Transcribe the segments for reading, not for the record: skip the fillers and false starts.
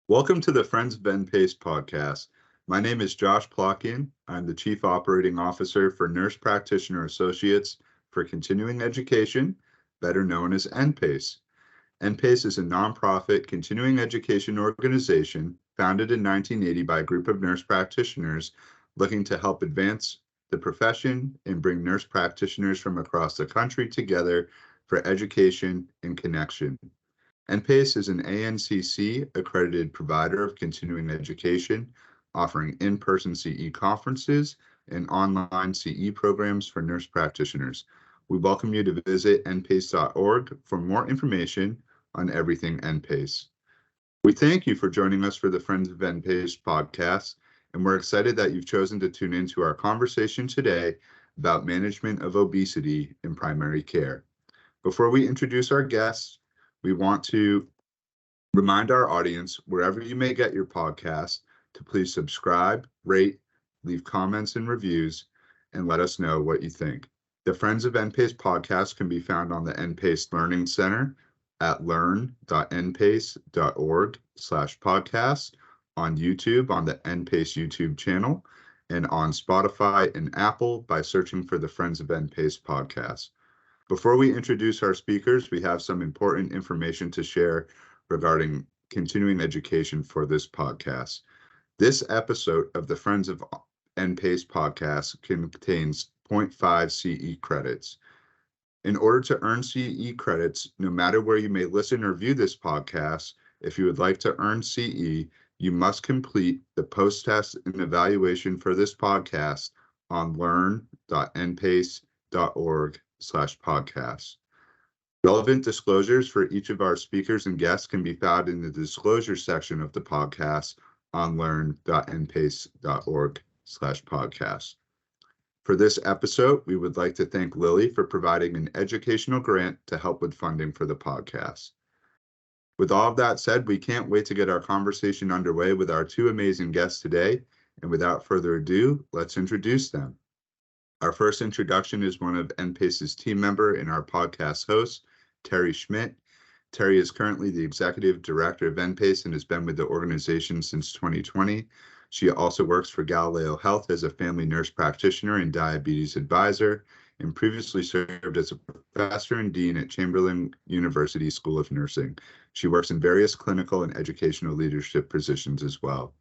Welcome to the Friends of NPACE podcast. My name is Josh Plotkin. I'm the Chief Operating Officer for Nurse Practitioner Associates for Continuing Education, better known as NPACE. NPACE is a nonprofit continuing education organization founded in 1980 by a group of nurse practitioners looking to help advance the profession and bring nurse practitioners from across the country together for education and connection. NPACE is an ANP-C accredited provider of continuing education, offering in-person CE conferences and online CE programs for nurse practitioners. We welcome you to visit npace.org for more information on everything NPACE. We thank you for joining us for the Friends of NPACE podcast, and we're excited that you've chosen to tune into our conversation today about management of obesity in primary care. Before we introduce our guests, we want to remind our audience, wherever you may get your podcast, to please subscribe, rate, leave comments and reviews, and let us know what you think. The Friends of NPACE podcast can be found on the NPACE Learning Center at learn.npace.org/podcast, on YouTube on the NPACE YouTube channel, and on Spotify and Apple by searching for the Friends of NPACE podcast. Before we introduce our speakers, we have some important information to share regarding continuing education for this podcast. This episode of the Friends of NPACE podcast contains 0.5 CE credits. In order to earn CE credits, no matter where you may listen or view this podcast, if you would like to earn CE, you must complete the post-test and evaluation for this podcast on learn.npace.org/podcast. Relevant disclosures for each of our speakers and guests can be found in the disclosure section of the podcast on learn.npace.org/podcast. For this episode, we would like to thank Lily for providing an educational grant to help with funding for the podcast. With all of that said, we can't wait to get our conversation underway with our two amazing guests today. And without further ado, let's introduce them. Our first introduction is one of NPACE's team member and our podcast host, Terri Schmitt. Terri is currently the Executive Director of NPACE and has been with the organization since 2020. She also works for Galileo Health as a family nurse practitioner and diabetes advisor, and previously served as a professor and dean at Chamberlain University School of Nursing. She works in various clinical and educational leadership positions as well.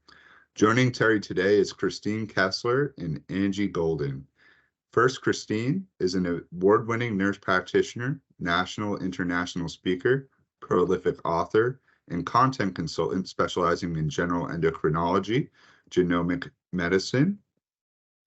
Joining Terri today is Christine Kessler and Angie Golden. First, Christine is an award-winning nurse practitioner, national international speaker, prolific author, and content consultant specializing in general endocrinology, genomic medicine,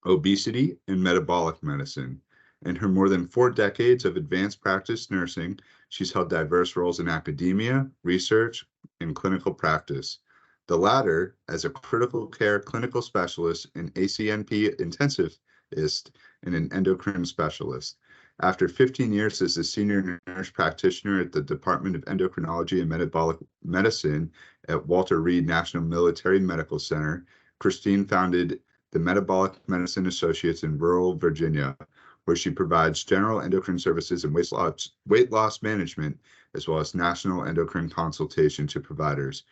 obesity, and metabolic medicine. In her more than 4 decades of advanced practice nursing, she's held diverse roles in academia, research, and clinical practice. The latter as a critical care clinical specialist and ACNP intensivist and an endocrine specialist. After 15 years as a senior nurse practitioner at the Department of Endocrinology and Metabolic Medicine at Walter Reed National Military Medical Center, Christine founded the Metabolic Medicine Associates in rural Virginia, where she provides general endocrine services and weight loss management, as well as national endocrine consultation to providers.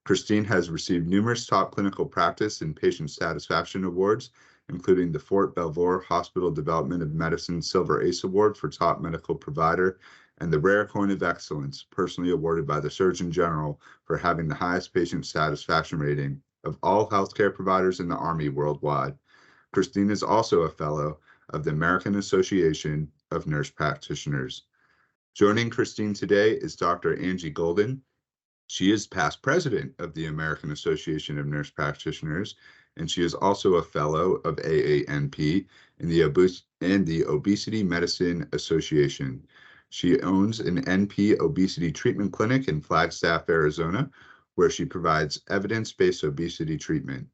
Christine has received numerous top clinical practice and patient satisfaction awards, including the Fort Belvoir Hospital Development of Medicine Silver Ace Award for Top Medical Provider and the Rare Coin of Excellence, personally awarded by the Surgeon General for having the highest patient satisfaction rating of all healthcare providers in the Army worldwide. Christine is also a fellow of the American Association of Nurse Practitioners. Joining Christine today is Dr. Angie Golden. She is past president of the American Association of Nurse Practitioners, and she is also a fellow of AANP in the Obesity Medicine Association. She owns an NP obesity treatment clinic in Flagstaff, Arizona, where she provides evidence-based obesity treatment.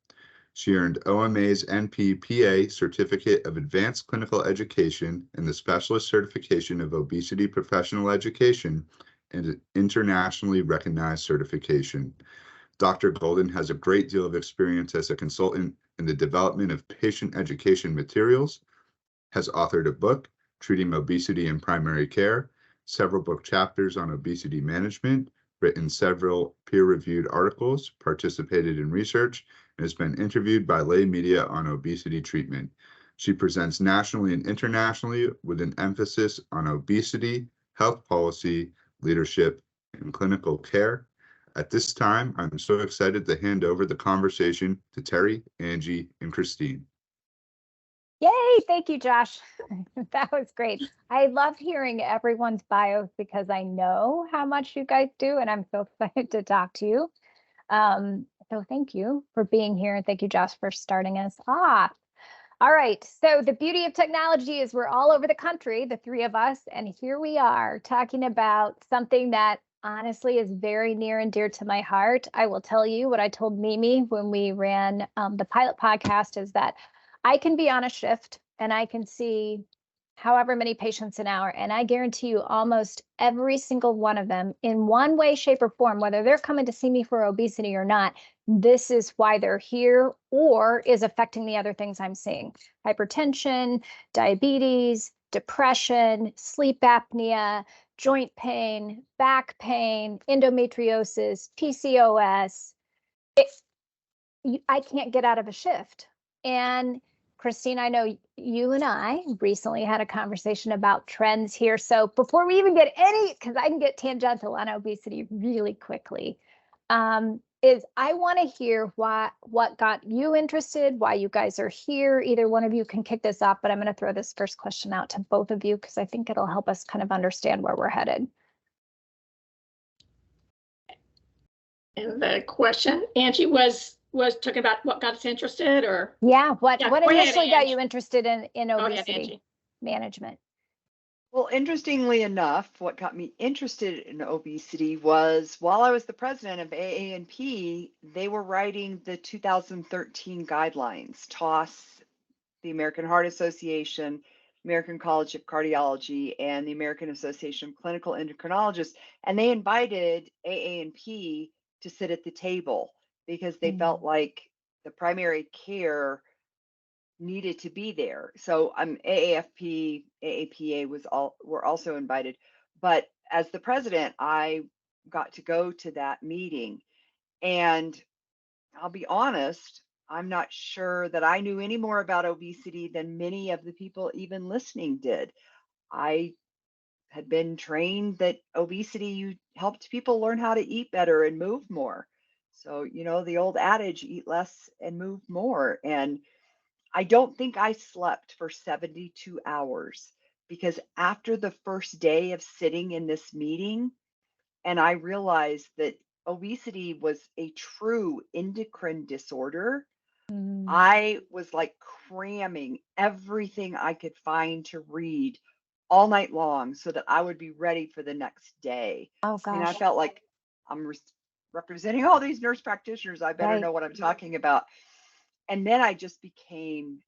She earned OMA's NP-PA Certificate of Advanced Clinical Education and the Specialist Certification of Obesity Professional Education and internationally recognized certification. Dr. Golden has a great deal of experience as a consultant in the development of patient education materials, has authored a book, Treating Obesity in Primary Care, several book chapters on obesity management, written several peer-reviewed articles, participated in research, and has been interviewed by lay media on obesity treatment. She presents nationally and internationally with an emphasis on obesity, health policy, leadership, and clinical care. At this time, I'm so excited to hand over the conversation to Terri, Angie, and Christine. Yay, thank you, Josh. That was great. I love hearing everyone's bios because I know how much you guys do, and I'm so excited to talk to you. So thank you for being here, and thank you, Josh, for starting us off. All right, so the beauty of technology is we're all over the country, the three of us, and here we are talking about something that honestly is very near and dear to my heart. I will tell you what I told Mimi when we ran the pilot podcast is that I can be on a shift and I can see however many patients an hour, and I guarantee you almost every single one of them in one way, shape, or form, whether they're coming to see me for obesity or not, this is why they're here or is affecting the other things I'm seeing. Hypertension, diabetes, depression, sleep apnea, joint pain, back pain, endometriosis, PCOS. I can't get out of a shift. And Christine, I know you and I recently had a conversation about trends here. So before we even get because I can get tangential on obesity really quickly, is I want to hear what got you interested, why you guys are here. Either one of you can kick this off, but I'm going to throw this first question out to both of you because I think it'll help us kind of understand where we're headed. And the question, Angie, was talking about what got us interested, or what initially got you interested in obesity management? Well, interestingly enough, what got me interested in obesity was while I was the president of AANP, they were writing the 2013 guidelines, TOS, the American Heart Association, American College of Cardiology, and the American Association of Clinical Endocrinologists, and they invited AANP to sit at the table because they felt like the primary care needed to be there. So AAFP, AAPA were also invited. But as the president, I got to go to that meeting. And I'll be honest, I'm not sure that I knew any more about obesity than many of the people even listening did. I had been trained that obesity helped people learn how to eat better and move more. So, the old adage, eat less and move more. And I don't think I slept for 72 hours because after the first day of sitting in this meeting, and I realized that obesity was a true endocrine disorder, I was like cramming everything I could find to read all night long so that I would be ready for the next day. Oh, gosh. And I felt like I'm representing all these nurse practitioners. I better know what I'm talking about. And then I just became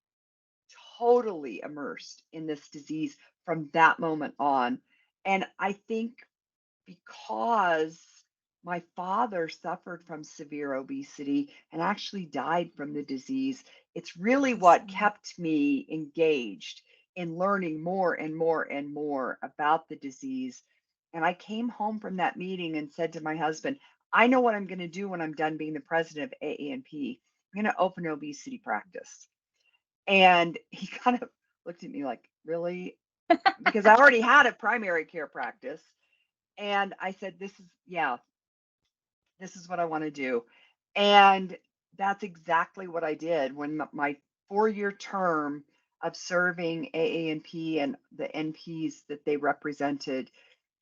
totally immersed in this disease from that moment on. And I think because my father suffered from severe obesity and actually died from the disease, it's really what kept me engaged in learning more and more and more about the disease. And I came home from that meeting and said to my husband, I know what I'm going to do when I'm done being the president of AANP. I'm going to open an obesity practice. And he kind of looked at me like, really? Because I already had a primary care practice. And I said, this is what I want to do. And that's exactly what I did. When my 4-year term of serving AANP and the NPs that they represented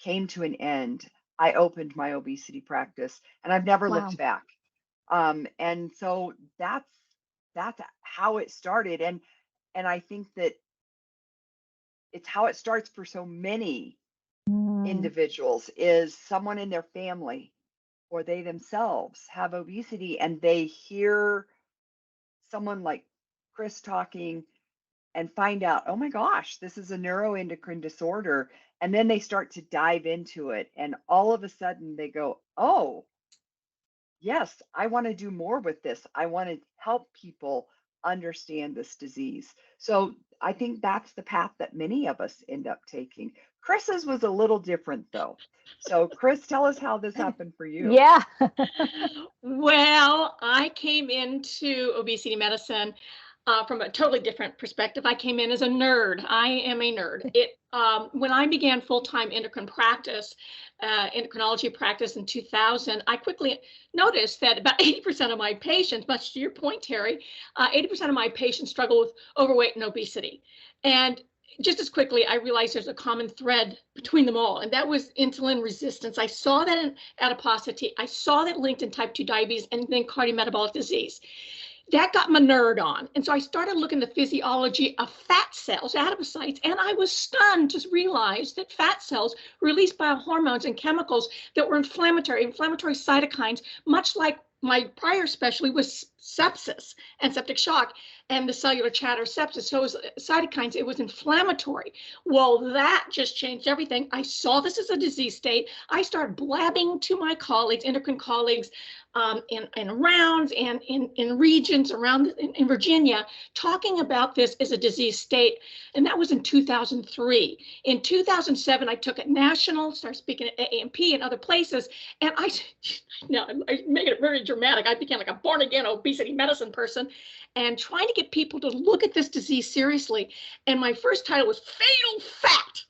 came to an end, I opened my obesity practice and I've never looked back. And so that's how it started. And I think that it's how it starts for so many individuals is someone in their family or they themselves have obesity and they hear someone like Chris talking and find out, oh my gosh, this is a neuroendocrine disorder. And then they start to dive into it. And all of a sudden they go, oh, yes, I want to do more with this. I want to help people understand this disease. So I think that's the path that many of us end up taking. Chris's was a little different though. So Chris, tell us how this happened for you. Yeah. Well, I came into obesity medicine from a totally different perspective. I came in as a nerd. I am a nerd. When I began full-time endocrinology practice in 2000, I quickly noticed that about 80% of my patients, much to your point, Terri, 80% of my patients struggle with overweight and obesity. And just as quickly, I realized there's a common thread between them all, and that was insulin resistance. I saw that in adiposity. I saw that linked in type 2 diabetes and then cardiometabolic disease. That got my nerd on. And so I started looking at the physiology of fat cells, adipocytes, and I was stunned to realize that fat cells release biohormones and chemicals that were inflammatory cytokines, much like my prior specialty was sepsis and septic shock and the cellular chatter sepsis. So it was cytokines, it was inflammatory. Well, that just changed everything. I saw this as a disease state. I started blabbing to my colleagues, endocrine colleagues, in rounds and in regions around in Virginia, talking about this as a disease state. And that was in 2003. In 2007, I took it national, started speaking at ANP and other places. And I make it very dramatic. I became like a born again obesity medicine person and trying to get people to look at this disease seriously. And my first title was Fatal Fat.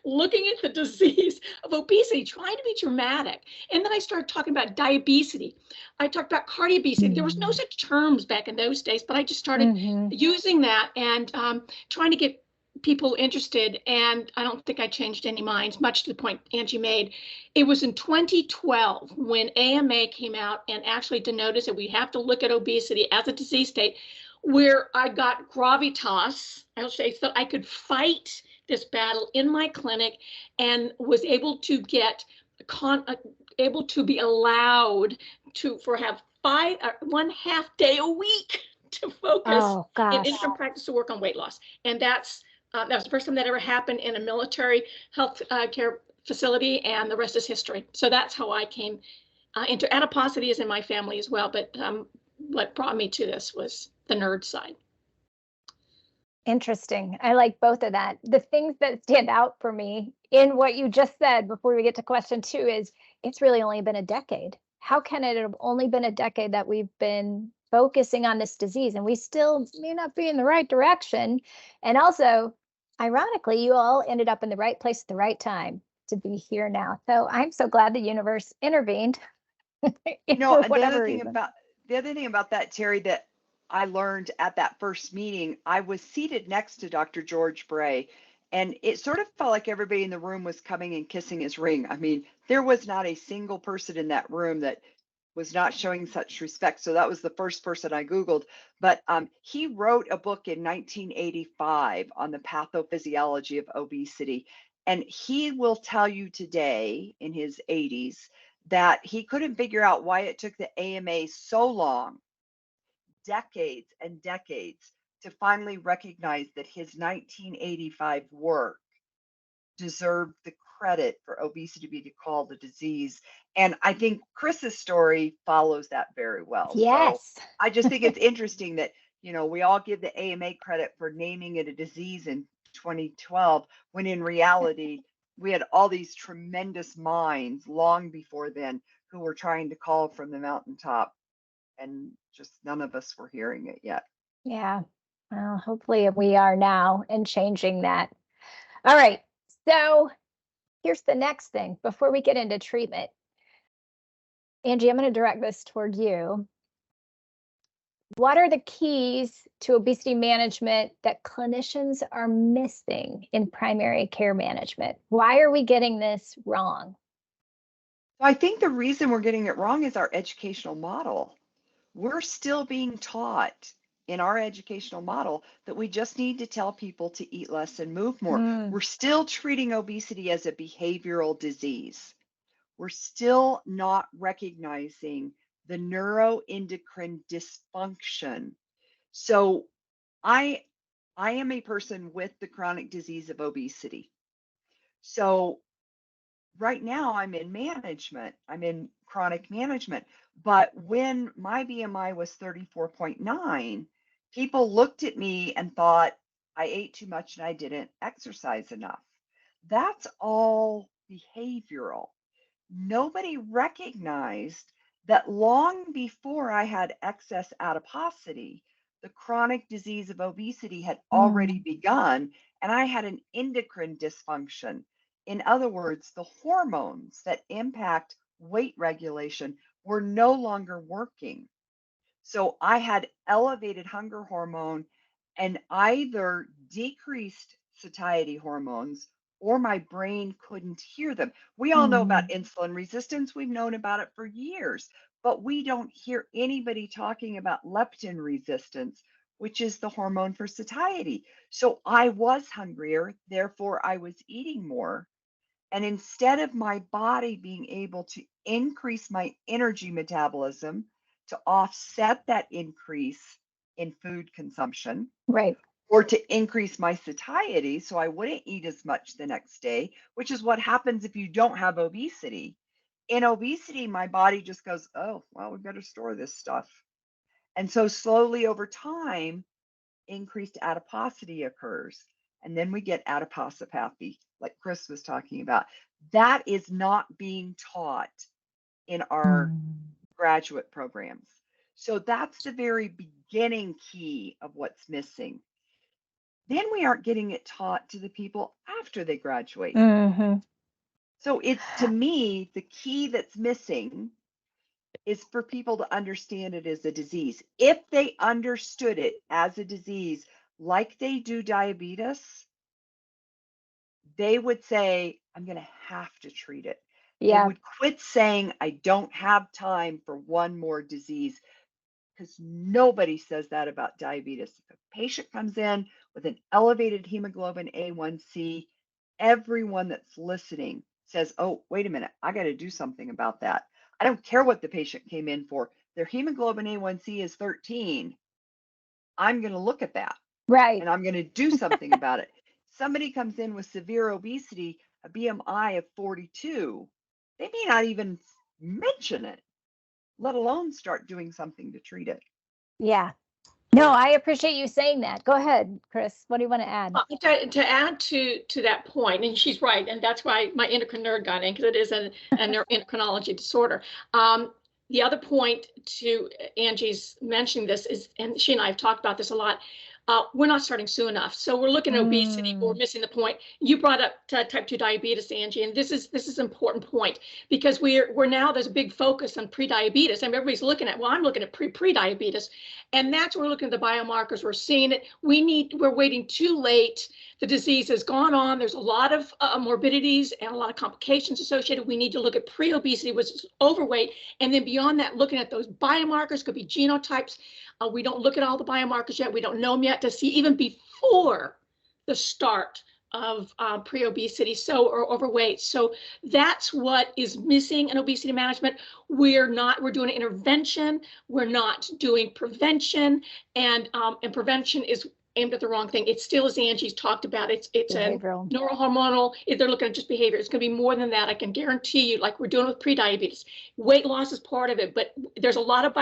Looking at the disease of obesity, trying to be dramatic. And then I started talking about diabesity. I talked about cardiobesity. There was no such terms back in those days, but I just started using that and trying to get people interested. And I don't think I changed any minds, much to the point Angie made. It was in 2012 when AMA came out and actually denoted that we have to look at obesity as a disease state, where I got gravitas, I'll say, so I could fight this battle in my clinic and was able to get able to be allowed to have 1/2 day a week to focus in interim practice to work on weight loss. And that was the first time that ever happened in a military health care facility, and the rest is history. So that's how I came into adiposity is in my family as well. But what brought me to this was the nerd side. Interesting. I like both of that. The things that stand out for me in what you just said before we get to question 2 is it's really only been a decade. How can it have only been a decade that we've been focusing on this disease and we still may not be in the right direction? And also, ironically, you all ended up in the right place at the right time to be here now. So I'm so glad the universe intervened. The other thing about that, Terri, that I learned at that first meeting, I was seated next to Dr. George Bray, and it sort of felt like everybody in the room was coming and kissing his ring. I mean, there was not a single person in that room that was not showing such respect. So that was the first person I Googled. But he wrote a book in 1985 on the pathophysiology of obesity. And he will tell you today, in his 80s, that he couldn't figure out why it took the AMA so long, decades and decades, to finally recognize that his 1985 work deserved the credit for obesity to be called a disease. And I think Chris's story follows that very well. Yes. So I just think it's interesting that, we all give the AMA credit for naming it a disease in 2012, when in reality, we had all these tremendous minds long before then who were trying to call from the mountaintop, and just none of us were hearing it yet. Yeah. Well, hopefully we are now and changing that. All right. So here's the next thing before we get into treatment. Angie, I'm going to direct this toward you. What are the keys to obesity management that clinicians are missing in primary care management? Why are we getting this wrong? I think the reason we're getting it wrong is our educational model. We're still being taught in our educational model that we just need to tell people to eat less and move more. We're still treating obesity as a behavioral disease. We're still not recognizing the neuroendocrine dysfunction. So I am a person with the chronic disease of obesity. So right now I'm in management. I'm in chronic management. But when my BMI was 34.9, People looked at me and thought I ate too much and I didn't exercise enough. That's all behavioral. Nobody recognized that long before I had excess adiposity, the chronic disease of obesity had already begun, and I had an endocrine dysfunction. In other words, the hormones that impact weight regulation were no longer working. So I had elevated hunger hormone and either decreased satiety hormones or my brain couldn't hear them. We all know about insulin resistance. We've known about it for years, but we don't hear anybody talking about leptin resistance, which is the hormone for satiety. So I was hungrier, therefore I was eating more. And instead of my body being able to increase my energy metabolism to offset that increase in food consumption, Right. or to increase my satiety so I wouldn't eat as much the next day, which is what happens if you don't have obesity. In obesity, my body just goes, oh, well, we better store this stuff. And so slowly over time, increased adiposity occurs. And then we get adiposopathy, like Chris was talking about. That is not being taught in our graduate programs. So that's the very beginning key of what's missing. Then we aren't getting it taught to the people after they graduate. So it's, to me, the key that's missing is for people to understand it as a disease. If they understood it as a disease, like they do diabetes, they would say, I'm going to have to treat it. They would quit saying, I don't have time for one more disease, because nobody says that about diabetes. If a patient comes in with an elevated hemoglobin A1C, everyone that's listening says, oh, wait a minute, I got to do something about that. I don't care what the patient came in for. Their hemoglobin A1C is 13. I'm going to look at that. Right. And I'm going to do something about it. Somebody comes in with severe obesity, a BMI of 42. They may not even mention it, let alone start doing something to treat it. Yeah. No, I appreciate you saying that. Go ahead, Chris. What do you want to add? To add to that point, and she's right, and that's why my endocrine nerd got in, because it is a endocrinology disorder. The other point to Angie's mentioning this is, and she and I have talked about this a lot, we're not starting soon enough. So we're looking at obesity, we're missing the point. You brought up type 2 diabetes, Angie, and this is an important point, because we're now, there's a big focus on pre-diabetes, and everybody's looking at, well, I'm looking at pre-diabetes, and that's where we're looking at the biomarkers, we're seeing it. We're waiting too late. The disease has gone on. There's a lot of morbidities and a lot of complications associated. We need to look at pre-obesity, which is overweight, and then beyond that, looking at those biomarkers, could be genotypes. We don't look at all the biomarkers yet. We don't know them yet to see even before the start of pre-obesity, or overweight. So that's what is missing in obesity management. We're doing an intervention. We're not doing prevention, and prevention is aimed at the wrong thing. It still, as Angie's talked about, it's a neurohormonal. If they're looking at just behavior, it's going to be more than that. I can guarantee you, like we're doing with pre-diabetes. Weight loss is part of it, but there's a lot of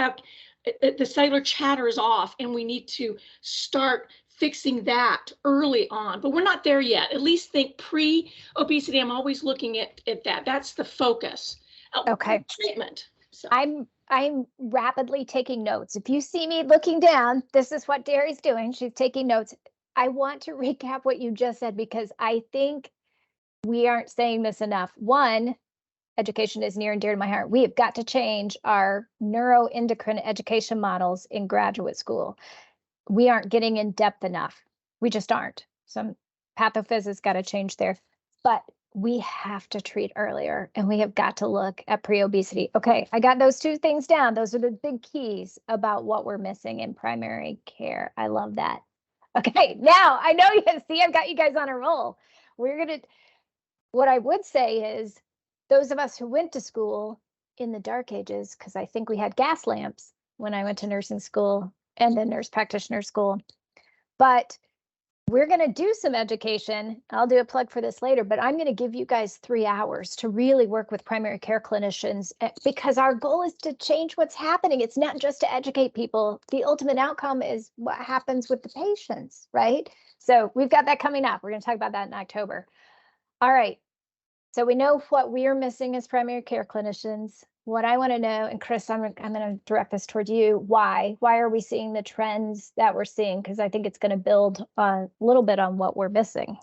the cellular chatter is off, and we need to start fixing that early on, but we're not there yet. At least think pre-obesity. I'm always looking at that. That's the focus. Okay. Treatment. So. I'm rapidly taking notes. If you see me looking down, this is what Terri's doing. She's taking notes. I want to recap what you just said, because I think we aren't saying this enough. One, education is near and dear to my heart. We have got to change our neuroendocrine education models in graduate school. We aren't getting in depth enough. We just aren't. Some pathophys has got to change there, but we have to treat earlier, and we have got to look at pre-obesity. Okay, I got those two things down. Those are the big keys about what we're missing in primary care. I love that. Okay, now I know you see, I've got you guys on a roll. What I would say is, those of us who went to school in the dark ages, because I think we had gas lamps when I went to nursing school and then nurse practitioner school, but we're going to do some education. I'll do a plug for this later, but I'm going to give you guys 3 hours to really work with primary care clinicians because our goal is to change what's happening. It's not just to educate people. The ultimate outcome is what happens with the patients, right? So we've got that coming up. We're going to talk about that in October. All right. So we know what we are missing as primary care clinicians. What I want to know, and Chris, I'm going to direct this toward you. Why are we seeing the trends that we're seeing? Because I think it's going to build a little bit on what we're missing.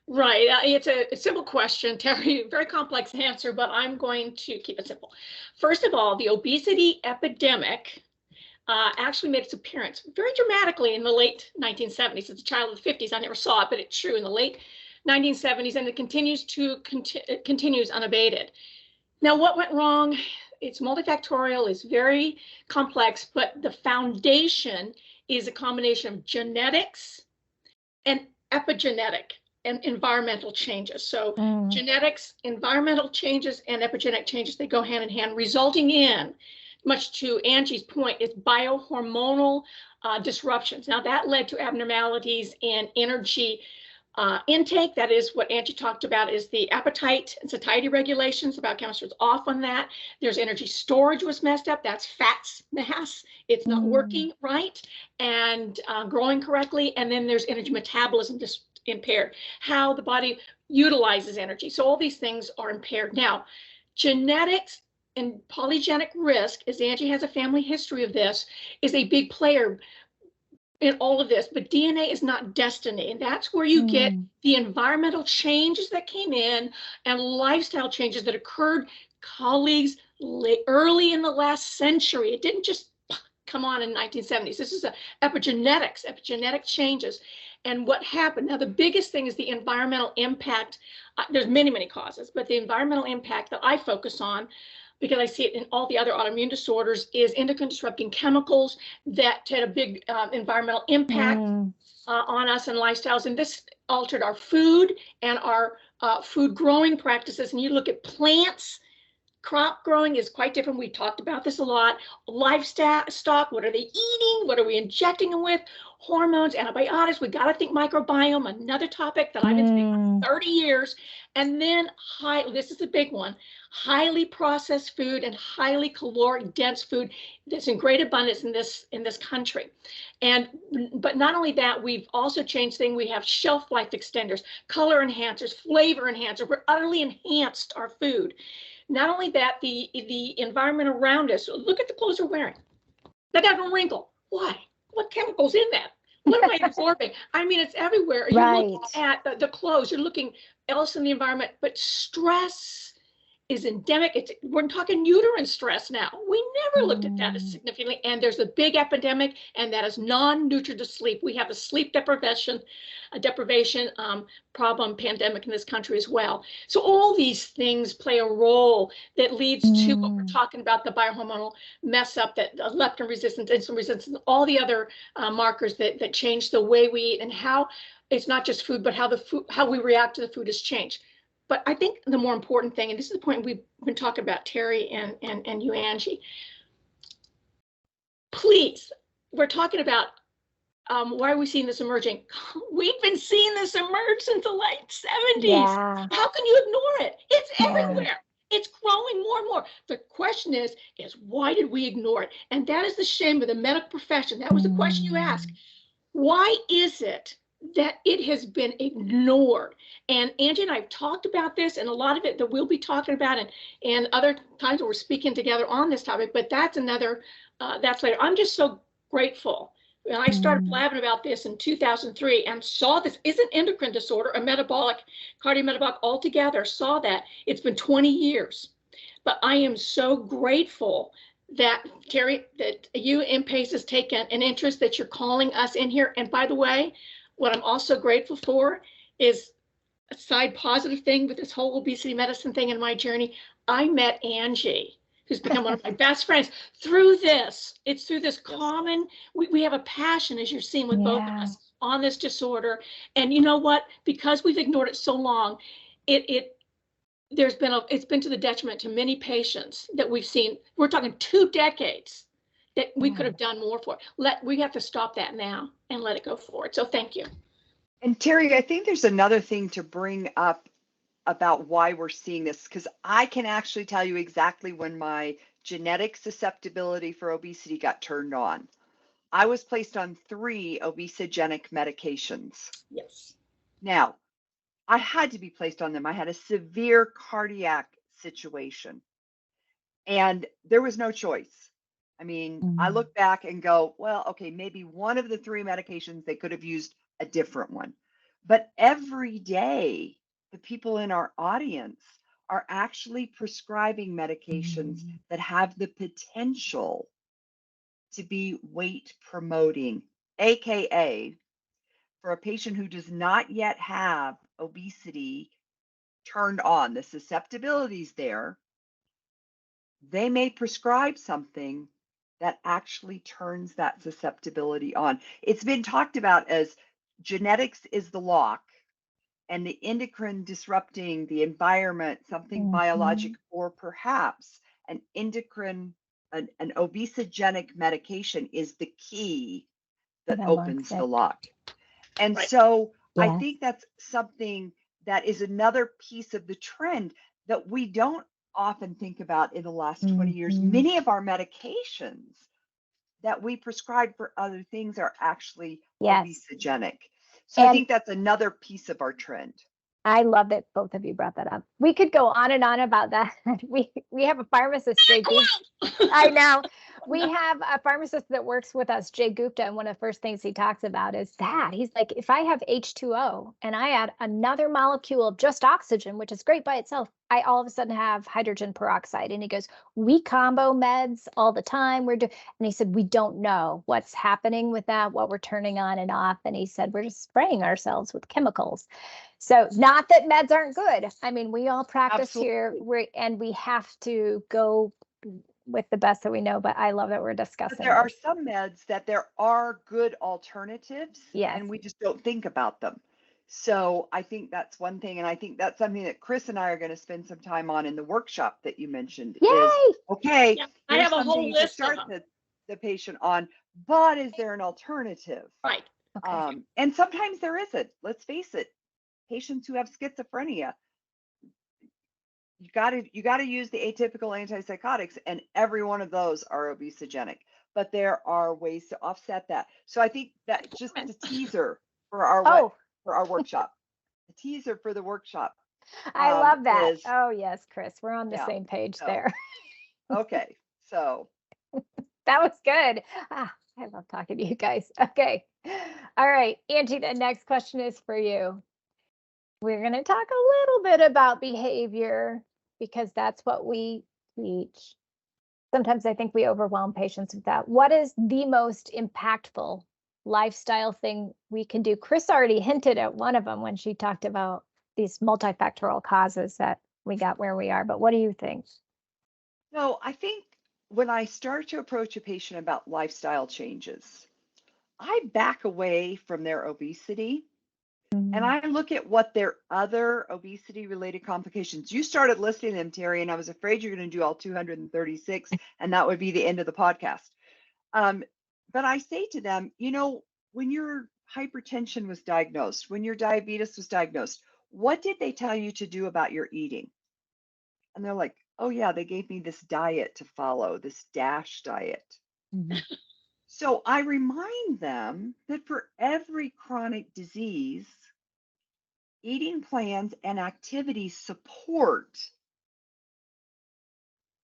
Right. It's a simple question, Terri, very complex answer, but I'm going to keep it simple. First of all, the obesity epidemic actually made its appearance very dramatically in the late 1970s. As a child of the 50s, I never saw it, but it's true in the late 1970s, and it continues unabated. Now, what went wrong? It's multifactorial, it's very complex, but the foundation is a combination of genetics and epigenetic and environmental changes. So genetics, environmental changes, and epigenetic changes, they go hand in hand, resulting in, much to Angie's point, is biohormonal disruptions. Now, that led to abnormalities in energy intake. That is what Angie talked about, is the appetite and satiety regulations. The biochemistry was off on that. There's energy storage was messed up. That's fat mass. It's not working right and growing correctly. And then there's energy metabolism just impaired, how the body utilizes energy. So all these things are impaired. Now, genetics and polygenic risk, as Angie has a family history of this, is a big player in all of this, but DNA is not destiny. And that's where you get the environmental changes that came in and lifestyle changes that occurred, colleagues, early in the last century. It didn't just come on in the 1970s. This is epigenetic changes. And what happened? Now, the biggest thing is the environmental impact. There's many, many causes, but the environmental impact that I focus on, because I see it in all the other autoimmune disorders, is endocrine disrupting chemicals that had a big environmental impact on us and lifestyles. And this altered our food and our food growing practices. And you look at plants, crop growing is quite different. We talked about this a lot. Livestock, what are they eating? What are we injecting them with? Hormones, antibiotics. We got to think microbiome, another topic that I've been speaking for 30 years. And then this is a big one, highly processed food and highly caloric dense food that's in great abundance in this country. But not only that, we've also changed things. We have shelf life extenders, color enhancers, flavor enhancers. We're utterly enhanced our food. Not only that, the environment around us. Look at the clothes we're wearing. They got a wrinkle. Why? What chemicals in that? What am I absorbing? I mean, it's everywhere. Right. You look at the clothes, you're looking else in the environment, but stress is endemic. We're talking uterine stress now. We never looked at that as significantly. And there's a big epidemic, and that is non-nutritive sleep. We have a sleep deprivation problem pandemic in this country as well. So all these things play a role that leads to what we're talking about, the biohormonal mess up, that leptin resistance, insulin resistance, all the other markers that change the way we eat, and how it's not just food, but how we react to the food has changed. But I think the more important thing, and this is the point we've been talking about, Terri and you, Angie, please, we're talking about why are we seeing this emerging? We've been seeing this emerge since the late 70s. Yeah. How can you ignore it? It's everywhere. It's growing more and more. The question is why did we ignore it? And that is the shame of the medical profession. That was the question you asked. Why is it that it has been ignored? And Angie and I have talked about this, and a lot of it that we'll be talking about, and other times we're speaking together on this topic, but that's later. I'm just so grateful. When I started blabbing about this in 2003 and saw this is an endocrine disorder, a cardiometabolic altogether, saw that it's been 20 years. But I am so grateful that, Terri, that you, NPACE, has taken an interest, that you're calling us in here. And by the way, what I'm also grateful for is a side positive thing with this whole obesity medicine thing in my journey. I met Angie, who's become one of my best friends through this. It's through this common, we have a passion, as you're seeing with both of us, on this disorder. And you know what? Because we've ignored it so long, it's been to the detriment to many patients that we've seen. We're talking 2 decades that we could have done more for. We have to stop that now and let it go forward. So thank you. And Terri, I think there's another thing to bring up about why we're seeing this, because I can actually tell you exactly when my genetic susceptibility for obesity got turned on. I was placed on 3 obesogenic medications. Yes. Now, I had to be placed on them. I had a severe cardiac situation, and there was no choice. I mean, I look back and go, well, okay, maybe one of the 3 medications, they could have used a different one. But every day, the people in our audience are actually prescribing medications that have the potential to be weight promoting, AKA for a patient who does not yet have obesity turned on, the susceptibility's there, they may prescribe something that actually turns that susceptibility on. It's been talked about as genetics is the lock and the endocrine disrupting the environment, something biologic, or perhaps an endocrine, an obesogenic medication is the key that opens the lock. And Right. so I Yes. think that's something that is another piece of the trend that we don't often think about in the last 20 years. Many of our medications that we prescribe for other things are actually Yes. obesogenic. So I And think that's another piece of our trend. I love that both of you brought that up. We could go on and on about that. We have a pharmacist, Jay Gupta. I know. We have a pharmacist that works with us, Jay Gupta, and one of the first things he talks about is that. He's like, if I have H2O and I add another molecule of just oxygen, which is great by itself, I all of a sudden have hydrogen peroxide. And he goes, we combo meds all the time. And he said, we don't know what's happening with that, what we're turning on and off. And he said, we're just spraying ourselves with chemicals. So not that meds aren't good. I mean, we all practice here, and we have to go with the best that we know, but I love that we're discussing But there are this. some meds that there are good alternatives, Yes. and we just don't think about them. So I think that's one thing, and I think that's something that Chris and I are going to spend some time on in the workshop that you mentioned. Yay! Is okay, Yeah, I here's have a whole something to list of start them. the patient on, but is there an alternative? Right. Okay. And sometimes there isn't. Let's face it, patients who have schizophrenia, you got to use the atypical antipsychotics, and every one of those are obesogenic. But there are ways to offset that. So I think that's just a teaser for our for our workshop. A teaser for the workshop. I love that. Is, oh yes, Chris, we're on the same page there. Okay, so that was good. I love talking to you guys. Okay. All right, Angie, the next question is for you. We're going to talk a little bit about behavior because that's what we teach. Sometimes I think we overwhelm patients with that. What is the most impactful lifestyle thing we can do? Chris already hinted at one of them when she talked about these multifactorial causes that we got where we are, but what do you think? No, I think when I start to approach a patient about lifestyle changes, I back away from their obesity and I look at what their other obesity related complications. You started listing them, Terri, and I was afraid you're going to do all 236, and that would be the end of the podcast. But I say to them, you know, when your hypertension was diagnosed, when your diabetes was diagnosed, what did they tell you to do about your eating? And they're like, oh, yeah, they gave me this diet to follow, this DASH diet. So I remind them that for every chronic disease, eating plans and activities support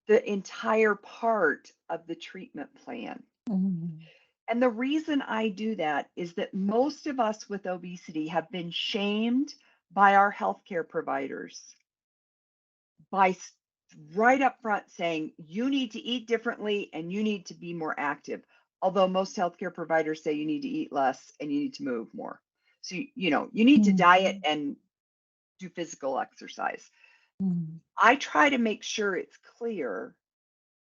the entire part of the treatment plan. And the reason I do that is that most of us with obesity have been shamed by our healthcare providers by right up front saying, you need to eat differently and you need to be more active. Although most healthcare providers say you need to eat less and you need to move more. So, you know, you need to diet and do physical exercise. I try to make sure it's clear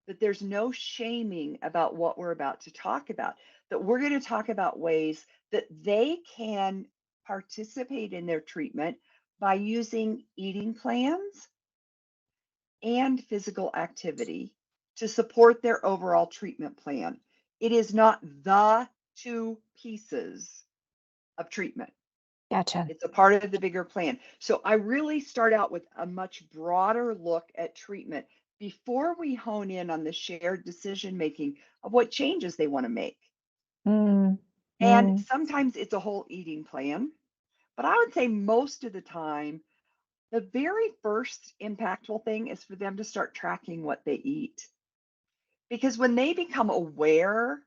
that there's no shaming about what we're about to talk about, that we're going to talk about ways that they can participate in their treatment by using eating plans and physical activity to support their overall treatment plan. It is not the 2 pieces of treatment. Gotcha. It's a part of the bigger plan. So I really start out with a much broader look at treatment before we hone in on the shared decision making of what changes they want to make. Mm, And mm, sometimes it's a whole eating plan, but I would say most of the time, the very first impactful thing is for them to start tracking what they eat. Because when they become aware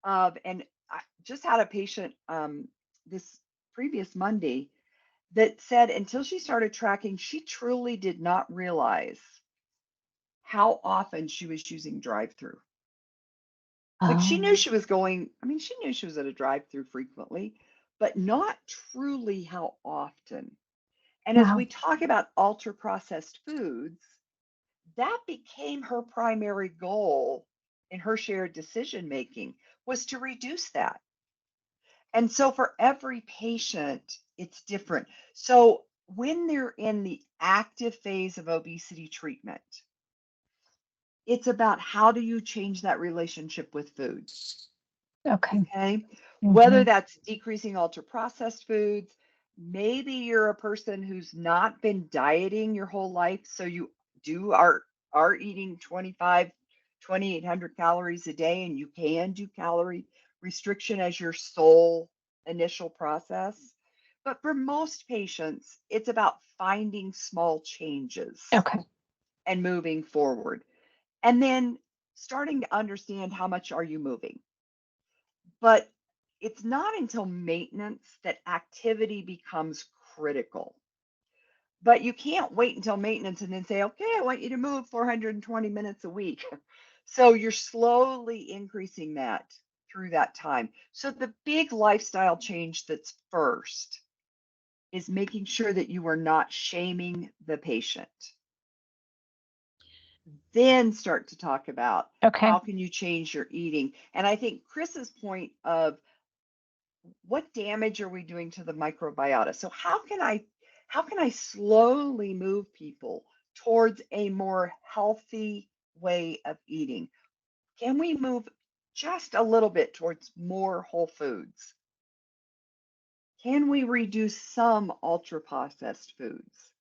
of, and I just had a patient this previous Monday that said until she started tracking, she truly did not realize how often she was using drive-through. Like she knew oh, she was going, I mean, she knew she was at a drive-through frequently, but not truly how often. And as we wow. talk about ultra processed foods, that became her primary goal in her shared decision making was to reduce that. And so for every patient, it's different. So when they're in the active phase of obesity treatment, it's about how do you change that relationship with food? Okay. Okay. Whether Hmm. that's decreasing ultra processed foods, maybe you're a person who's not been dieting your whole life. So you are eating 2,800 calories a day, and you can do calorie restriction as your sole initial process. But for most patients, it's about finding small changes Okay. and moving forward. And then starting to understand how much are you moving. But it's not until maintenance that activity becomes critical. But you can't wait until maintenance and then say, okay, I want you to move 420 minutes a week. So you're slowly increasing that through that time. So the big lifestyle change that's first is making sure that you are not shaming the patient. Then start to talk about Okay. how can you change your eating. And I think Chris's point of what damage are we doing to the microbiota? So how can I slowly move people towards a more healthy way of eating? Can we move just a little bit towards more whole foods? Can we reduce some ultra processed foods?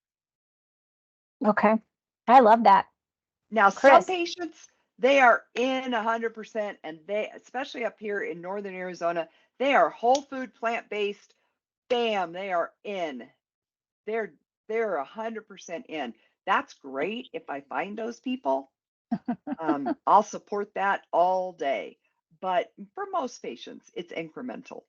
Okay. I love that. Now, some Chris. patients, they are in 100%, and they, especially up here in northern Arizona, they are whole food, plant-based. Bam, they are in. They're they're 100% in. That's great if I find those people. I'll support that all day. But for most patients, it's incremental.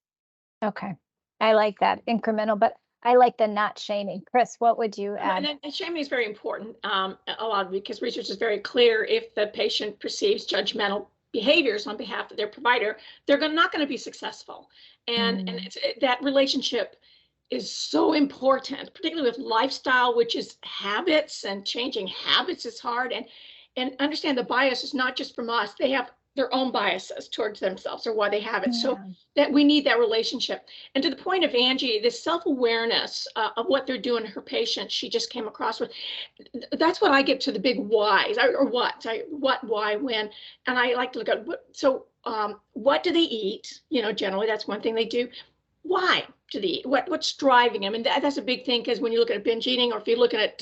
Okay. I like that incremental, but I like the not shaming. Chris, what would you add? And shaming is very important a lot because research is very clear. If the patient perceives judgmental behaviors on behalf of their provider, they're not going to be successful. And Mm, that relationship is so important, particularly with lifestyle, which is habits, and changing habits is hard. And understand the bias is not just from us. They have their own biases towards themselves or why they have it. So yeah. that we need that relationship. And to the point of Angie, this self-awareness of what they're doing to her patient, she just came across with. That's what I get to the big whys, or what, why, when. And I like to look at what do they eat? Generally, that's one thing they do. Why do they eat? What's driving them? And that's a big thing, because when you look at binge eating, or if you're looking at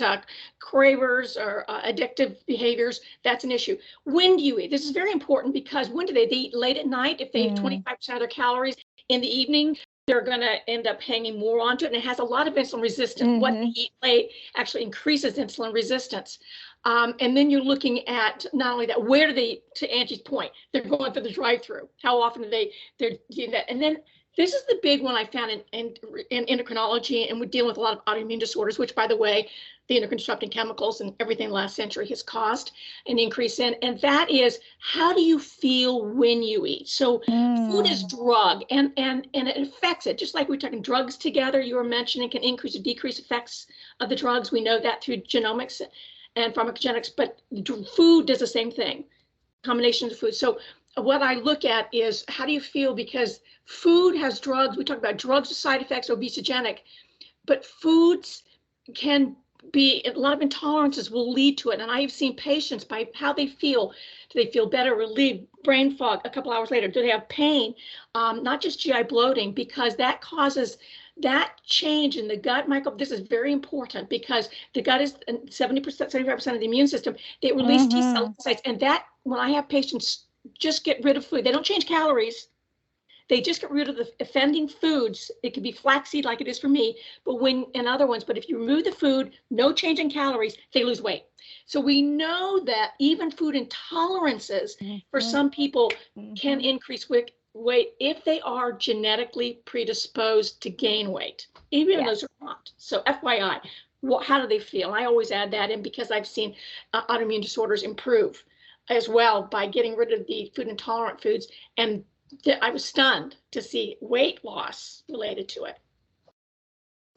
cravers or addictive behaviors, that's an issue. When do you eat? This is very important, because when do they eat? Late at night. If they eat 25% of their calories in the evening, they're going to end up hanging more onto it. And it has a lot of insulin resistance. What they eat late actually increases insulin resistance. And then you're looking at not only that, where do they, to Angie's point, they're going through the drive-through. How often do they're doing that? And then this is the big one I found in endocrinology, and we're dealing with a lot of autoimmune disorders, which, by the way, the endocrine disrupting chemicals and everything last century has caused an increase in. And that is, how do you feel when you eat? So food is drug, and it affects it. Just like we're talking drugs together, you were mentioning can increase or decrease effects of the drugs. We know that through genomics and pharmacogenetics, but food does the same thing, combinations of food. So what I look at is, how do you feel? Because food has drugs. We talk about drugs with side effects, obesogenic, but foods can be, a lot of intolerances will lead to it. And I've seen patients by how they feel. Do they feel better, relieved, brain fog a couple hours later? Do they have pain? Not just GI bloating, because that causes that change in the gut microbiome, this is very important because the gut is 70%, 75% of the immune system. They release T cell lymphocytes, and that, when I have patients just get rid of food, they don't change calories. They just get rid of the offending foods. It could be flaxseed like it is for me, but and other ones, but if you remove the food, no change in calories, they lose weight. So we know that even food intolerances for some people can increase weight if they are genetically predisposed to gain weight, even if those are not. So FYI, how do they feel? I always add that in because I've seen autoimmune disorders improve as well by getting rid of the food intolerant foods, and I was stunned to see weight loss related to it.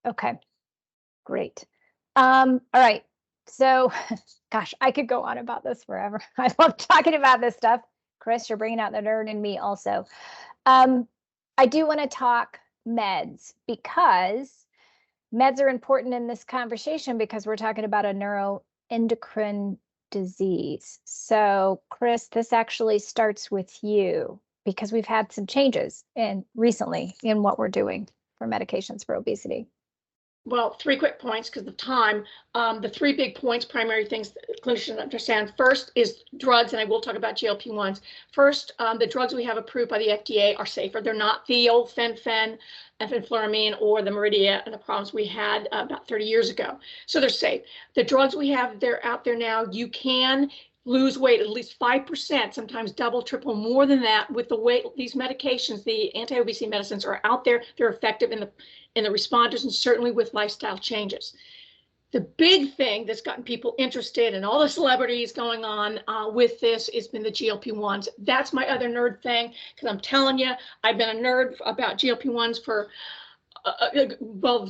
Okay, great. All right. So, gosh, I could go on about this forever. I love talking about this stuff. Chris, you're bringing out the nerd in me also. I do want to talk meds because meds are important in this conversation because we're talking about a neuroendocrine disease. So, Chris, this actually starts with you because we've had some changes recently in what we're doing for medications for obesity. Well, 3 quick points because of time. The 3 big points, primary things that clinicians understand. First is drugs, and I will talk about GLP-1s. First, the drugs we have approved by the FDA are safer. They're not the old fenfluramine or the Meridia and the problems we had about 30 years ago. So they're safe. The drugs we have, they're out there now. You can lose weight at least 5%, sometimes double, triple, more than that with the weight. These medications, the anti-obesity medicines, are out there. They're effective in the responders and certainly with lifestyle changes. The big thing that's gotten people interested and all the celebrities going on with this has been the GLP-1s. That's my other nerd thing because I'm telling you, I've been a nerd about GLP-1s for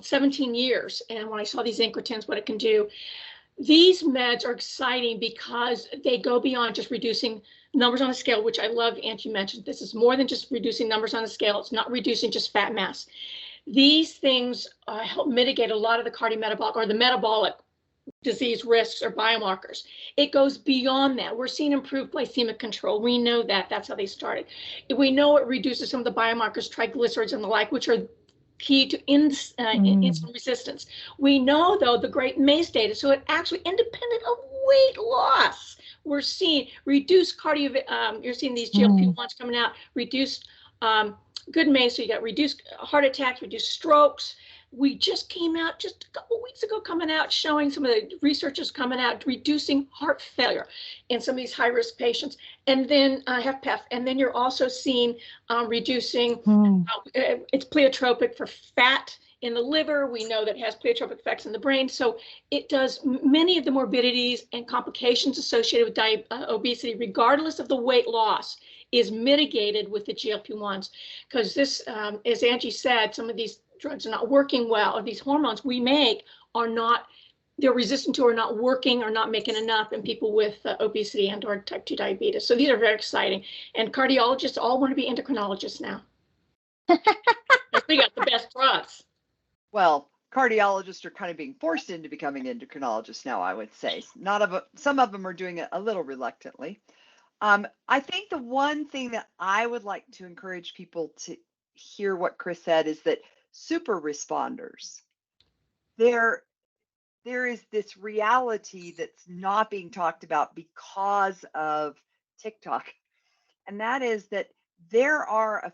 17 years. And when I saw these incretins, what it can do, these meds are exciting because they go beyond just reducing numbers on a scale, which I love. Angie mentioned this is more than just reducing numbers on a scale. It's not reducing just fat mass. These things help mitigate a lot of the cardiometabolic or the metabolic disease risks or biomarkers. It goes beyond that. We're seeing improved glycemic control. We know that. That's how they started. We know it reduces some of the biomarkers, triglycerides and the like, which are key to insulin resistance. We know, though, the great MACE data, so it actually, independent of weight loss, we're seeing reduced you're seeing these GLP-1s coming out, reduced good MACE, so you got reduced heart attacks, reduced strokes. We just came out just a couple weeks ago coming out showing some of the researchers coming out reducing heart failure in some of these high-risk patients, and then HFpEF, and then you're also seeing reducing, it's pleiotropic for fat in the liver. We know that it has pleiotropic effects in the brain, so it does many of the morbidities and complications associated with obesity, regardless of the weight loss, is mitigated with the GLP-1s, because this, as Angie said, some of these drugs are not working well, or these hormones we make are not, they're resistant to or not working or not making enough in people with obesity and or type 2 diabetes. So these are very exciting. And cardiologists all want to be endocrinologists now. We got the best drugs. Well, cardiologists are kind of being forced into becoming endocrinologists now, I would say. Some of them are doing it a little reluctantly. I think the one thing that I would like to encourage people to hear what Chris said is that super responders, there is this reality that's not being talked about because of TikTok, and that is that there are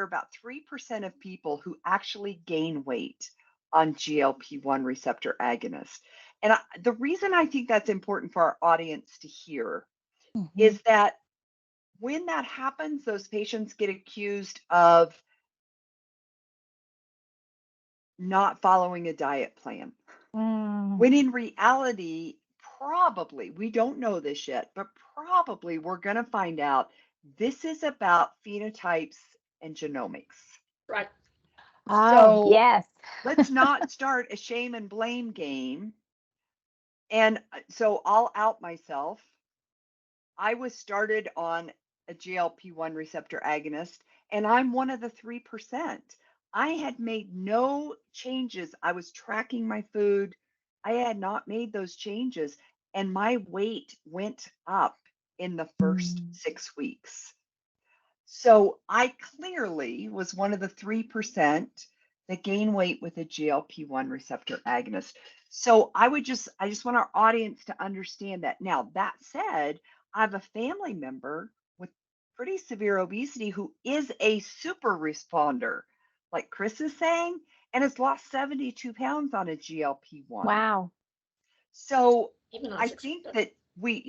about 3% of people who actually gain weight on GLP-1 receptor agonists. And the reason I think that's important for our audience to hear is that when that happens, those patients get accused of not following a diet plan. When in reality, probably, we don't know this yet, but probably we're going to find out this is about phenotypes and genomics. Right. So yes. Let's not start a shame and blame game. And so I'll out myself. I was started on a GLP-1 receptor agonist, and I'm one of the 3%. I had made no changes. I was tracking my food. I had not made those changes, and my weight went up in the first 6 weeks. So I clearly was one of the 3% that gain weight with a GLP-1 receptor agonist. So I just want our audience to understand that. Now, that said, I have a family member with pretty severe obesity who is a super responder, like Chris is saying, and has lost 72 pounds on a GLP-1. Wow. So Even on I six. think that we,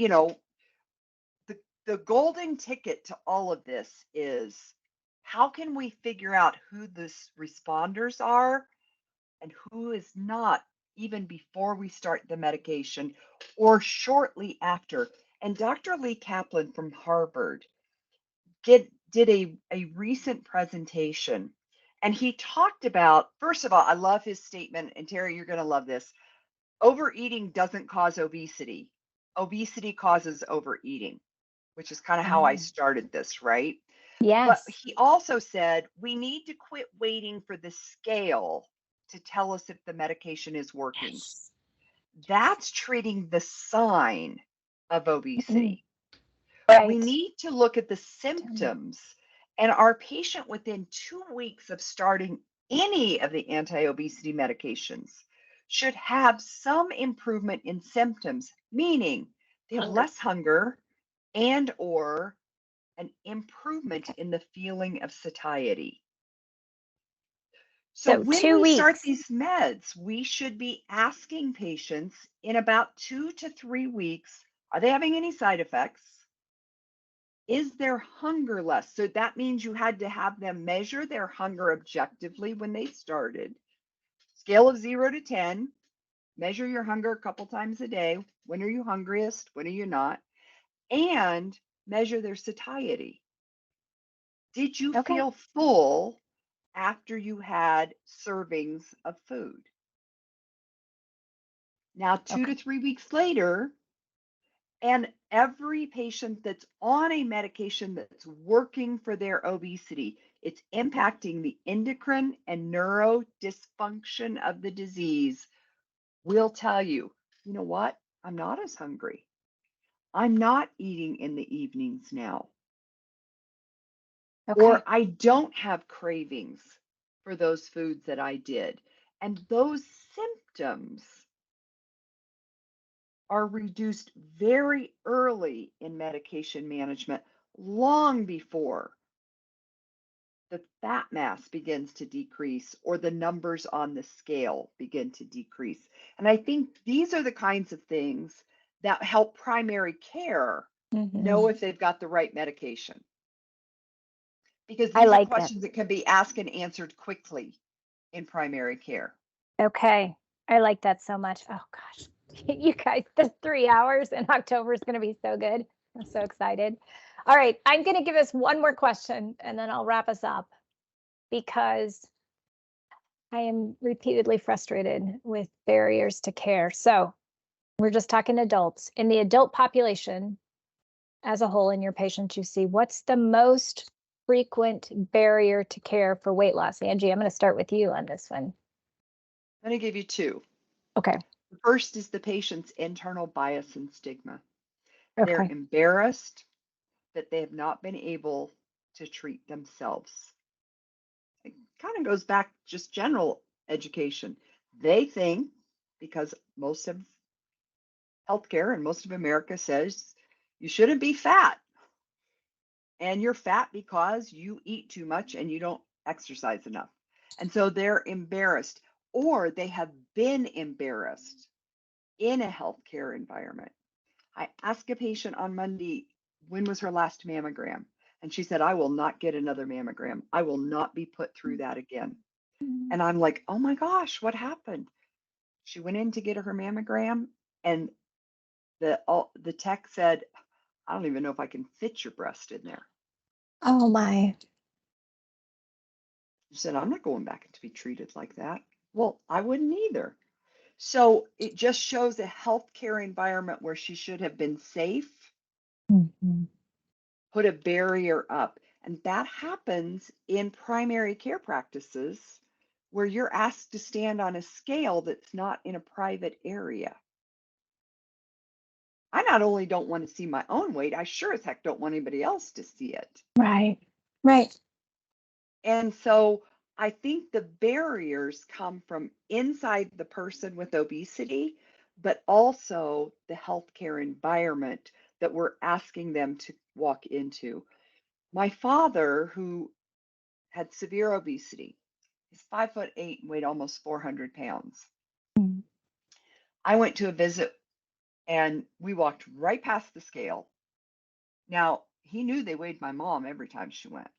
the golden ticket to all of this is, how can we figure out who the responders are and who is not, even before we start the medication or shortly after? And Dr. Lee Kaplan from Harvard did a recent presentation, and he talked about, first of all, I love his statement, and Terri, you're going to love this. Overeating doesn't cause obesity. Obesity causes overeating, which is kind of how I started this, right? Yes. But he also said we need to quit waiting for the scale to tell us if the medication is working. Yes. That's treating the sign of obesity. Right. We need to look at the symptoms, and our patient within 2 weeks of starting any of the anti-obesity medications should have some improvement in symptoms, meaning they have less hunger and or an improvement in the feeling of satiety. So when 2 we start weeks. these meds, we should be asking patients in about 2 to 3 weeks, are they having any side effects? Is their hunger less? So that means you had to have them measure their hunger objectively when they started. Scale of 0 to 10, measure your hunger a couple times a day. When are you hungriest? When are you not? And measure their satiety. Did you feel full after you had servings of food? Now, 2 to 3 weeks later, and every patient that's on a medication that's working for their obesity, it's impacting the endocrine and neuro dysfunction of the disease, will tell you, you know what? I'm not as hungry. I'm not eating in the evenings now. Or I don't have cravings for those foods that I did. And those symptoms are reduced very early in medication management, long before the fat mass begins to decrease or the numbers on the scale begin to decrease. And I think these are the kinds of things that help primary care know if they've got the right medication. Because these are questions that can be asked and answered quickly in primary care. Okay. I like that so much. Oh gosh. You guys, this 3 hours in October is going to be so good. I'm so excited. All right. I'm going to give us one more question and then I'll wrap us up, because I am repeatedly frustrated with barriers to care. So we're just talking adults. In the adult population as a whole, in your patients you see, what's the most frequent barrier to care for weight loss? Angie, I'm going to start with you on this one. I'm going to give you two. Okay. The first is the patient's internal bias and stigma. Okay. They're embarrassed that they have not been able to treat themselves. It kind of goes back just general education. They think, because most of healthcare and most of America says you shouldn't be fat. And you're fat because you eat too much and you don't exercise enough. And so they're embarrassed, or they have been embarrassed in a healthcare environment. I asked a patient on Monday, when was her last mammogram? And she said, I will not get another mammogram. I will not be put through that again. And I'm like, oh my gosh, what happened? She went in to get her mammogram, and the tech said, I don't even know if I can fit your breast in there. Oh my. She said, I'm not going back to be treated like that. Well, I wouldn't either. So it just shows a healthcare environment where she should have been safe, put a barrier up. And that happens in primary care practices where you're asked to stand on a scale that's not in a private area. I not only don't want to see my own weight, I sure as heck don't want anybody else to see it. Right. Right. And so I think the barriers come from inside the person with obesity, but also the healthcare environment that we're asking them to walk into. My father, who had severe obesity, he's 5'8" and weighed almost 400 pounds. Mm. I went to a visit and we walked right past the scale. Now, he knew they weighed my mom every time she went,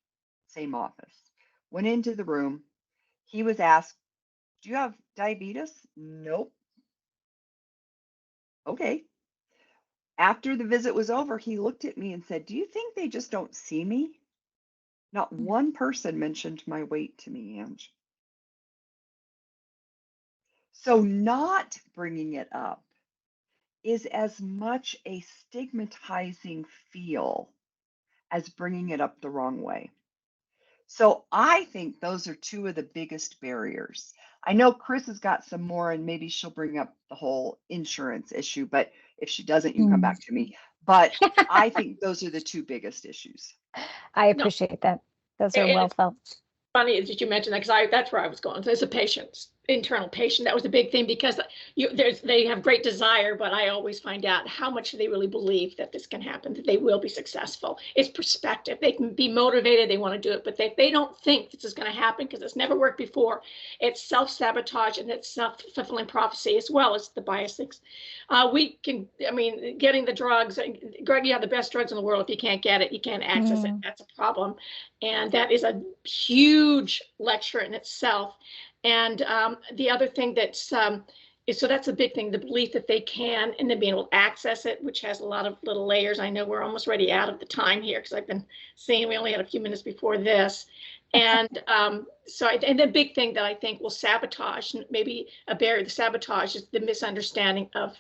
same office. Went into the room. He was asked, "Do you have diabetes?" Nope. Okay. After the visit was over, he looked at me and said, "Do you think they just don't see me?" Not one person mentioned my weight to me, Ange. So not bringing it up is as much a stigmatizing feel as bringing it up the wrong way. So I think those are two of the biggest barriers. I know Chris has got some more, and maybe she'll bring up the whole insurance issue, but if she doesn't, you can come back to me. But I think those are the two biggest issues. I No. appreciate that. Those are And well it's felt. funny that you mentioned that, because that's where I was going. So as a patient, internal patient, that was a big thing, because they have great desire, but I always find out how much they really believe that this can happen, that they will be successful. It's perspective. They can be motivated, they want to do it, but they don't think this is going to happen because it's never worked before. It's self-sabotage and it's self-fulfilling prophecy, as well as the biases. Getting the drugs, Greg, you have the best drugs in the world. If you can't get it, you can't access it. That's a problem. And that is a huge lecture in itself. And the other thing that's so that's a big thing, the belief that they can, and then being able to access it, which has a lot of little layers. I know we're almost ready out of the time here, because I've been seeing we only had a few minutes before this. And and the big thing that I think will sabotage, maybe a barrier to sabotage, is the misunderstanding of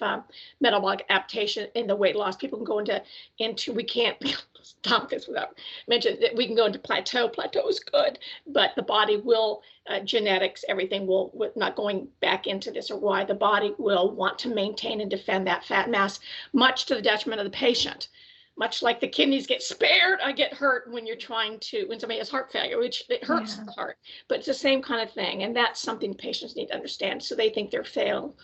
metabolic adaptation in the weight loss. People can go into we can't stop this without mentioning that we can go into plateau. Plateau is good, but the body will, genetics, everything will, with not going back into this, or why the body will want to maintain and defend that fat mass, much to the detriment of the patient. Much like the kidneys get spared, I get hurt when somebody has heart failure, which it hurts the heart, but it's the same kind of thing. And that's something patients need to understand. So they think they're failed.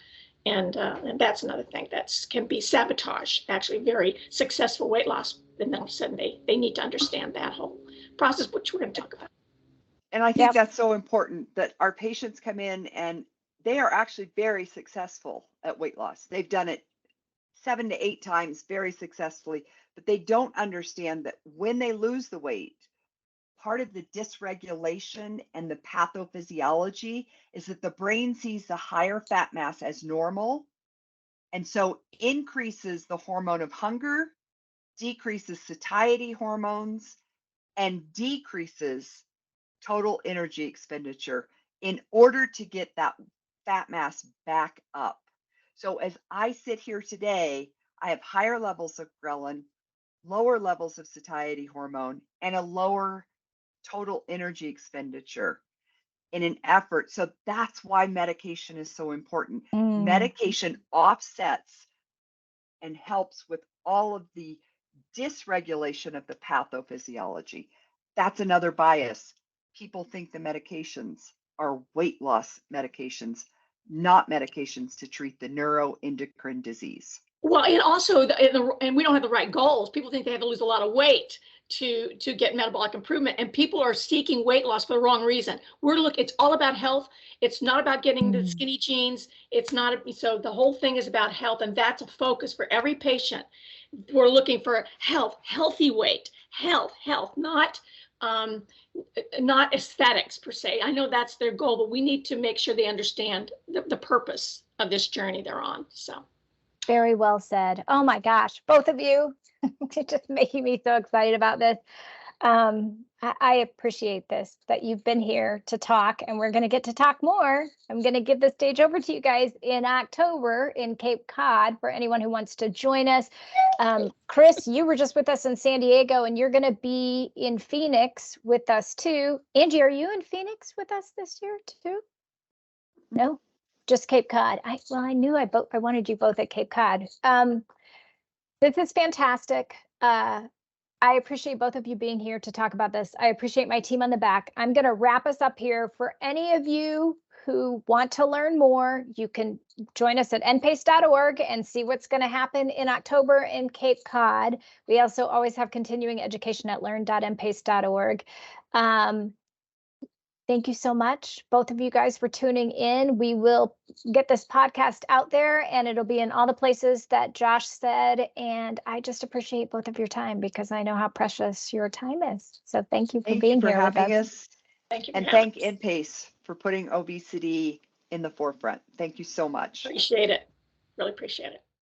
And that's another thing that can be sabotage, actually very successful weight loss. And then all of a sudden they need to understand that whole process, which we're going to talk about. And I think that's so important, that our patients come in and they are actually very successful at weight loss. They've done it 7 to 8 times very successfully, but they don't understand that when they lose the weight, part of the dysregulation and the pathophysiology is that the brain sees the higher fat mass as normal, and so increases the hormone of hunger, decreases satiety hormones, and decreases total energy expenditure in order to get that fat mass back up. So as I sit here today, I have higher levels of ghrelin, lower levels of satiety hormone, and a lower total energy expenditure in an effort. So that's why medication is so important. Medication offsets and helps with all of the dysregulation of the pathophysiology. That's another bias. People think the medications are weight loss medications, not medications to treat the neuroendocrine disease. Well, and also, and we don't have the right goals. People think they have to lose a lot of weight to get metabolic improvement, and people are seeking weight loss for the wrong reason. It's all about health. It's not about getting the skinny jeans. It's not. So the whole thing is about health, and that's a focus for every patient. We're looking for health, healthy weight, health, not aesthetics per se. I know that's their goal, but we need to make sure they understand the purpose of this journey they're on. So. Very well said. Oh my gosh, both of you, it's just making me so excited about this. I appreciate this, that you've been here to talk, and we're going to get to talk more. I'm going to give the stage over to you guys in October in Cape Cod for anyone who wants to join us. Chris, you were just with us in San Diego, and you're going to be in Phoenix with us too. Angie, are you in Phoenix with us this year too? No? Just Cape Cod. I knew I wanted you both at Cape Cod. This is fantastic. I appreciate both of you being here to talk about this. I appreciate my team on the back. I'm going to wrap us up here. For any of you who want to learn more, you can join us at npace.org and see what's going to happen in October in Cape Cod. We also always have continuing education at learn.npace.org. Thank you so much, both of you guys, for tuning in. We will get this podcast out there and it'll be in all the places that Josh said. And I just appreciate both of your time because I know how precious your time is. So thank you for being here with us. Thank you. And thank NPACE for putting obesity in the forefront. Thank you so much. Appreciate it. Really appreciate it.